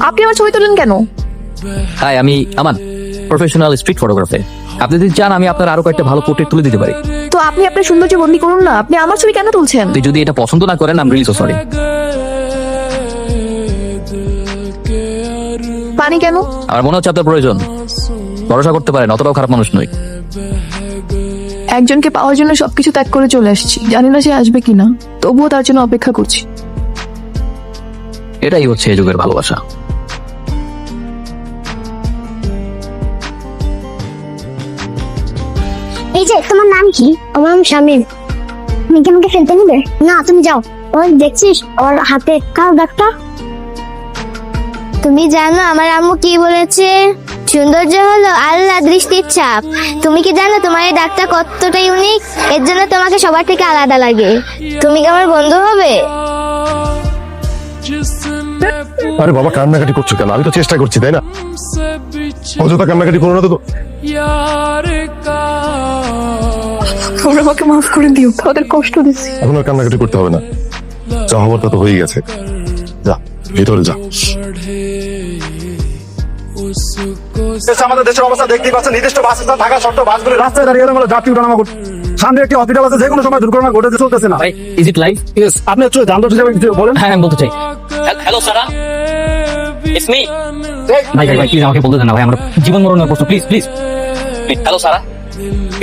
আপনি আমার ছবি তোলেন কেন? হাই, আমি আমান, প্রফেশনাল স্ট্রিট ফটোগ্রাফার। আপনি যদি চান আমি আপনার আরো কয়েকটা ভালো পোর্ট্রেট তুলে দিতে পারি। তো আপনি আপনার সৌন্দর্য বন্দি করুন না, আপনি আমার ছবি কেন তুলছেন? আপনি যদি এটা পছন্দ না করেন, I am really so sorry. পানি কেন? আমার মনে হচ্ছে আপনার প্রয়োজন। ভরসা করতে পারেন, অতটাও খারাপ মানুষ নই। একজনকে পাওয়ার জন্য সবকিছু ত্যাগ করে চলে আসছি, জানি না সে আসবে কিনা, তবুও তার জন্য অপেক্ষা করছি। এটাই হচ্ছে এই যুগের ভালোবাসা। এই যে তোমার নাম কি? আমার নাম শামিম। তুমি কি আমাকে ফেলতে নিবে? না তুমি যাও। ওই দেখছিস ওর হাতে কার ডাক্তার? তুমি জানো আমার আম্মু কি বলেছে? সৌন্দর্য হলো আল্লাহ দৃষ্টির ছাপ। তুমি কি জানো তোমার এই ডাক্তার কতটা ইউনিক? এর জন্য তোমাকে সবার থেকে আলাদা লাগে। তুমি কি আমার বন্ধু হবে? আরে বাবা, কান্নাকাটি করছো কেন? আমি তো চেষ্টা করছি, তাই না? অযথা কান্নাকাটি করো না তো। তোমরা আমাকে মাফ করে দিও, তাদের কষ্ট দিচ্ছি। এখন আর কান্নাকাটি করতে হবে না, যা হবার তা তো হয়ে গেছে। যা ভিতরে যা। আমাদের দেশের অবস্থা দেখতেই পাচ্ছেন, নির্দিষ্ট বাসস্থান থাকা সত্ত্বেও বাসগুলি রাস্তায় দাঁড়িয়ে আমরা যাত্রী ওঠানামা করছি। সামনে একটি হসপিটাল আছে, যে কোনো সময় দুর্ঘটনা ঘটে চলতেছে না। ভাই, ইজ ইট লাইভ? আপনি হচ্ছে যানজট হিসেবে কিছু বলেন। হ্যাঁ, আমি বলতে চাই। Hello Sara, it's me. ভাই ভাই প্লিজ আমাকে বলতে দেন না ভাই, আমার জীবন মরণের প্রশ্ন, please please. Hello Sara,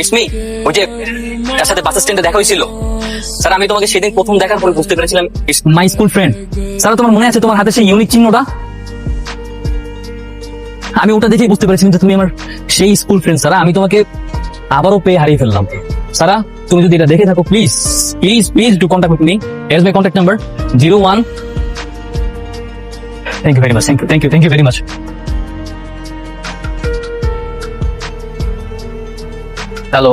it's me. ওই যে তার সাথে বাস স্ট্যান্ডে দেখা হয়েছিল স্যার, আমি তোমাকে সেদিন প্রথম দেখার পরে বুঝতে পেরেছিলাম it's my school friend. Sir, তোমার মনে আছে তোমার হাতে সেই ইউনিক চিহ্নটা? আমি ওটা দেখেই বুঝতে পেরেছিলাম যে তুমি আমার সেই স্কুল ফ্রেন্ড। স্যার, আমি তোমাকে আবারও পেয়ে হারিয়ে ফেললাম। সারা, তুমি যদি এটা দেখে থাকো, please please please do contact with me. Here is my contact number 01। Thank you very much, thank you very much. Hello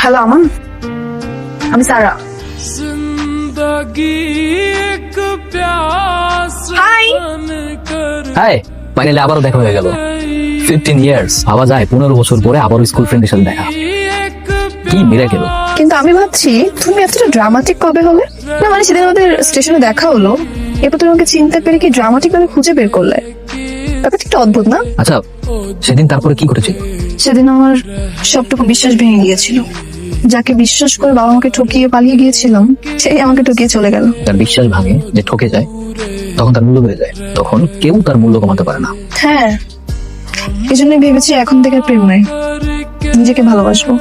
hello Aman, আমি সারা। হাই হাই, ফাইনালি আবারও দেখা হয়ে গেল। 15 ইয়ার্স, ভাবা যায় 15 বছর পরে আবারও স্কুল ফ্রেন্ডের সাথে দেখা। কি মিরাকেল। কিন্তু আমি ভাবছি তুমি এতটা ড্রামাটিক কবে হলে? না মানে সেদিন আমাদের স্টেশনে দেখা হলো, এরপর তুমি আমাকে চিনতে পেরে কি ড্রামাটিক ভাবে খুঁজে বের করলে? ব্যাপারটা একটু অদ্ভুত না? আচ্ছা, সেদিন তারপরে কি ঘটেছিল? সেদিন আমার সবটুকু বিশ্বাস ভেঙে গিয়েছিল। যাকে বিশ্বাস করে বাবা মাকে ঠকিয়ে পালিয়ে গিয়েছিলাম, সেই আমাকে ঠকিয়ে চলে গেল। তার বিশ্বাস ভাঙে, যে ঠকে যায় তখন তার মূল্য বেড়ে যায়, তখন কেউ তার মূল্য কমাতে পারে না। হ্যাঁ, এই জন্য ভেবেছি এখন থেকে আর প্রেম নাই, নিজেকে ভালোবাসবো।